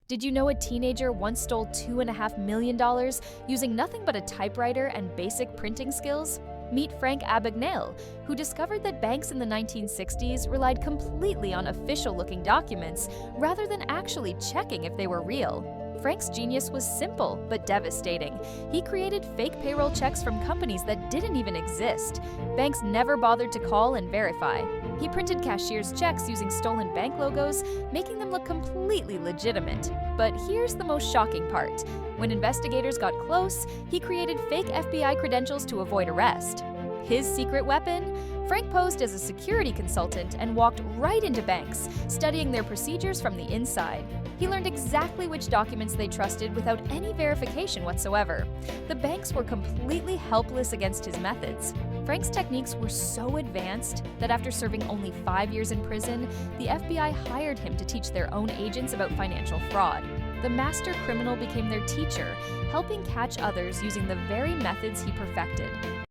Did you know a teenager once stole $2.5 million using nothing but a typewriter and basic printing skills? Meet Frank Abagnale, who discovered that banks in the 1960s relied completely on official-looking documents rather than actually checking if they were real. Frank's genius was simple but devastating. He created fake payroll checks from companies that didn't even exist. Banks never bothered to call and verify. He printed cashier's checks using stolen bank logos, making them look completely legitimate. But here's the most shocking part. When investigators got close, he created fake FBI credentials to avoid arrest. His secret weapon? Frank posed as a security consultant and walked right into banks, studying their procedures from the inside. He learned exactly which documents they trusted without any verification whatsoever. The banks were completely helpless against his methods. Frank's techniques were so advanced that after serving only 5 years in prison, the FBI hired him to teach their own agents about financial fraud. The master criminal became their teacher, helping catch others using the very methods he perfected.